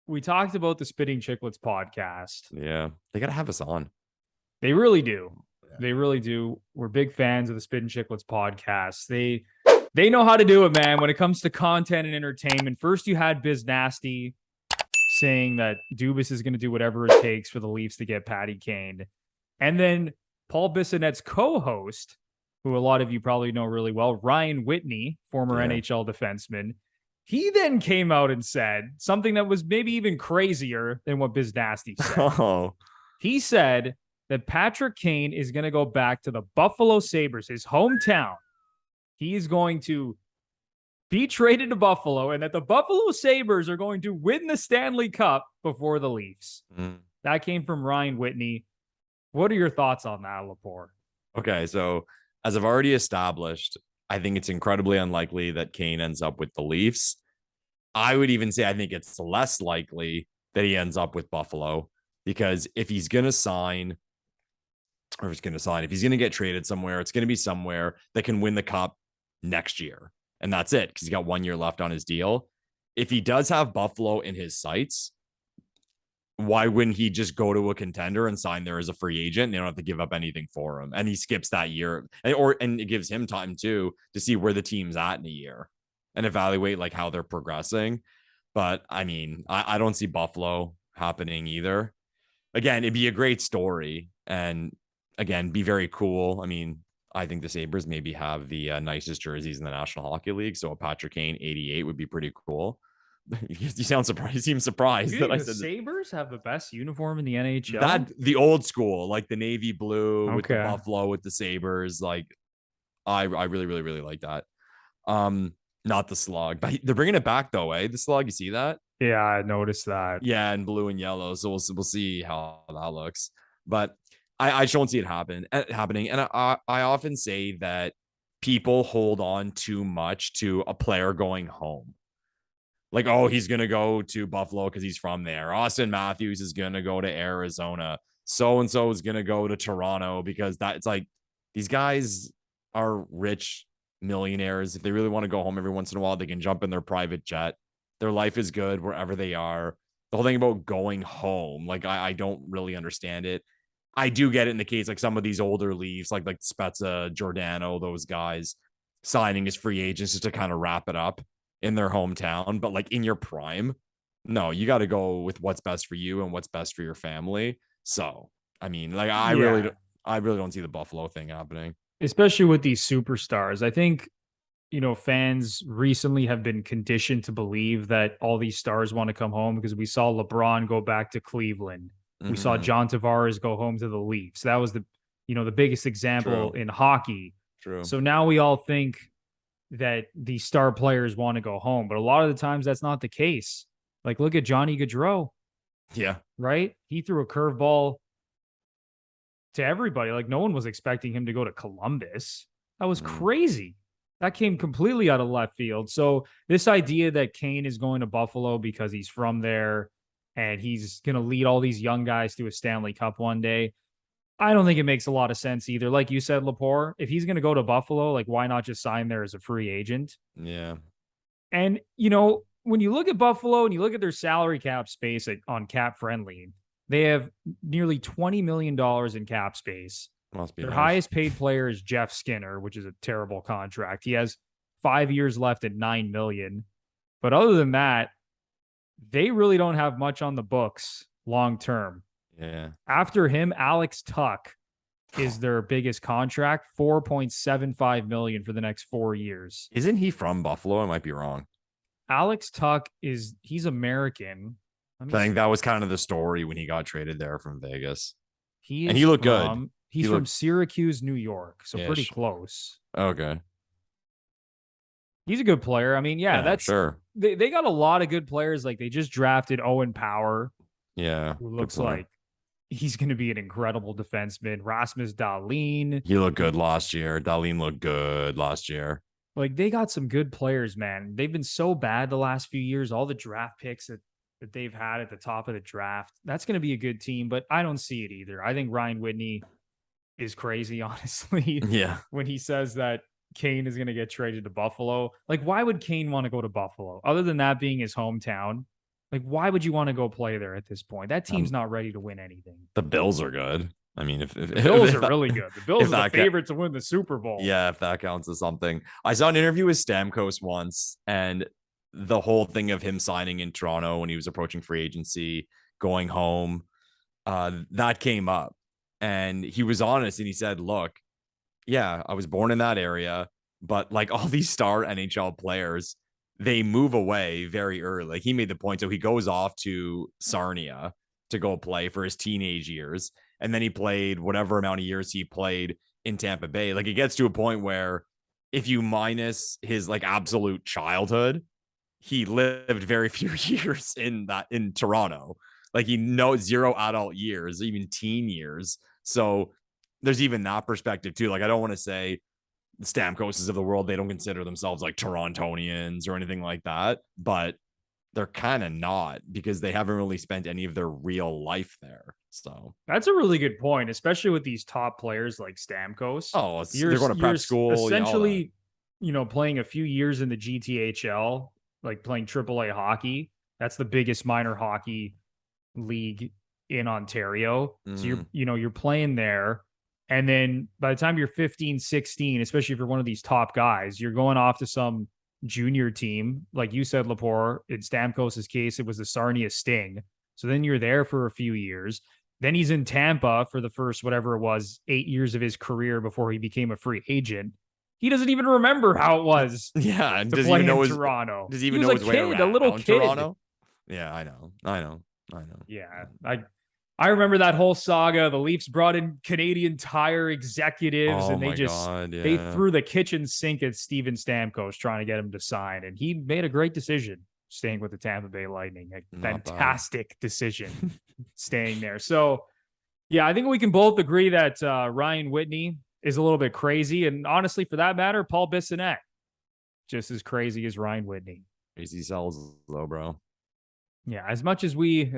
we talked about the Spittin Chiclets podcast. Yeah, they got to have us on. They really do. They really do. We're big fans of the Spittin Chiclets podcast. They know how to do it, man, when it comes to content and entertainment. First, you had Biz Nasty saying that Dubas is going to do whatever it takes for the Leafs to get Patty Kane. And then Paul Bissonnette's co-host, who a lot of you probably know really well, Ryan Whitney, former NHL defenseman, he then came out and said something that was maybe even crazier than what Biz Nasty said. Oh. He said that Patrick Kane is going to go back to the Buffalo Sabres, his hometown. He is going to be traded to Buffalo, and that the Buffalo Sabres are going to win the Stanley Cup before the Leafs. That came from Ryan Whitney. What are your thoughts on that, Lepore? Okay, so as I've already established, I think it's incredibly unlikely that Kane ends up with the Leafs. I would even say I think it's less likely that he ends up with Buffalo, because if he's going to sign, if he's going to get traded somewhere, it's going to be somewhere that can win the cup next year. And that's it, because he's got 1 year left on his deal. If he does have Buffalo in his sights, why wouldn't he just go to a contender and sign there as a free agent? They don't have to give up anything for him. And he skips that year, and it gives him time too to see where the team's at in a year and evaluate like how they're progressing. But I mean, I don't see Buffalo happening either. Again, it'd be a great story, and again, be very cool. I mean, I think the Sabres maybe have the nicest jerseys in the National Hockey League. So a Patrick Kane 88 would be pretty cool. You sound surprised. You seem surprised that I said the Sabres have the best uniform in the NHL. That the old school, like the navy blue with the buffalo with the Sabres. Like, I really like that. Not the slug, but they're bringing it back though. The slug. You see that? Yeah, I noticed that. Yeah, and blue and yellow. So we'll see how that looks. But I don't see it happening. And I often say that people hold on too much to a player going home. Like, oh, he's going to go to Buffalo because he's from there. Austin Matthews is going to go to Arizona. So-and-so is going to go to Toronto because it's like these guys are rich millionaires. If they really want to go home every once in a while, they can jump in their private jet. Their life is good wherever they are. The whole thing about going home, like, I don't really understand it. I do get it in the case, like some of these older Leafs, like Spezza, Giordano, those guys signing as free agents just to kind of wrap it up in their hometown. But like in your prime, no, you got to go with what's best for you and what's best for your family. So, I mean, like, I really don't see the Buffalo thing happening. Especially with these superstars. I think, fans recently have been conditioned to believe that all these stars want to come home because we saw LeBron go back to Cleveland. We saw John Tavares go home to the Leafs. That was the biggest example in hockey. True. So now we all think that these star players want to go home, but a lot of the times that's not the case. Like, look at Johnny Gaudreau. Yeah. Right? He threw a curveball to everybody. Like, no one was expecting him to go to Columbus. That was crazy. That came completely out of left field. So this idea that Kane is going to Buffalo because he's from there and he's going to lead all these young guys to a Stanley Cup one day, I don't think it makes a lot of sense either. Like you said, Lepore, if he's going to go to Buffalo, like, why not just sign there as a free agent? Yeah. And, when you look at Buffalo and you look at their salary cap space on Cap Friendly, they have nearly $20 million in cap space. Must be their nice. highest paid player is Jeff Skinner, which is a terrible contract. He has 5 years left at $9 million. But other than that, they really don't have much on the books long term. Yeah. After him, Alex Tuck is their biggest contract, $4.75 million for the next 4 years. Isn't he from Buffalo? I might be wrong. Alex Tuck he's American. I think that was kind of the story when he got traded there from Vegas. He looked good. He's from Syracuse, New York, so pretty Ish. close. Okay. He's a good player. I mean, that's sure. They got a lot of good players. Like, they just drafted Owen Power. Yeah. Who looks like he's going to be an incredible defenseman. Rasmus Dahlin. He looked good last year. Dahlin looked good last year. Like, they got some good players, man. They've been so bad the last few years. All the draft picks that they've had at the top of the draft. That's going to be a good team, but I don't see it either. I think Ryan Whitney is crazy, honestly. Yeah. When he says that Kane is going to get traded to Buffalo. Like, why would Kane want to go to Buffalo? Other than that being his hometown, Like, why would you want to go play there at this point? That team's not ready to win anything. The Bills are good. I mean, if the Bills are really good. The Bills are the favorite to win the Super Bowl. Yeah, if that counts as something. I saw an interview with Stamkos once, and the whole thing of him signing in Toronto when he was approaching free agency, going home, that came up. And he was honest, and he said, look, yeah, I was born in that area, but like all these star NHL players, they move away very early. Like he made the point. So he goes off to Sarnia to go play for his teenage years. And then he played whatever amount of years he played in Tampa Bay. Like it gets to a point where if you minus his like absolute childhood, he lived very few years in Toronto. Like he knows 0 adult years, even teen years. So there's even that perspective too. Like I don't want to say the Stamkoses of the world, they don't consider themselves like Torontonians or anything like that, but they're kind of not because they haven't really spent any of their real life there. So that's a really good point, especially with these top players like Stamkos. Oh, they're going to prep school. Essentially, playing a few years in the GTHL, like playing AAA hockey. That's the biggest minor hockey league in Ontario. So you're playing there. And then by the time you're 15, 16, especially if you're one of these top guys, you're going off to some junior team. Like you said, Lepore, in Stamkos' case, it was the Sarnia Sting. So then you're there for a few years. Then he's in Tampa for the first, whatever it was, 8 years of his career before he became a free agent. He doesn't even remember how it was. Yeah. And does he even know Toronto? Does he even know his way around a little kid. Toronto? Yeah, I know. Yeah. I remember that whole saga. The Leafs brought in Canadian Tire executives and they threw the kitchen sink at Steven Stamkos trying to get him to sign. And he made a great decision staying with the Tampa Bay Lightning. A fantastic decision staying there. So, yeah, I think we can both agree that Ryan Whitney is a little bit crazy. And honestly, for that matter, Paul Bissonnette, just as crazy as Ryan Whitney. Crazy sells though, bro. Yeah, as much as we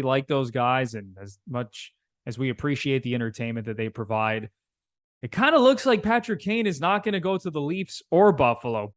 like those guys and as much as we appreciate the entertainment that they provide, it kind of looks like Patrick Kane is not going to go to the Leafs or Buffalo.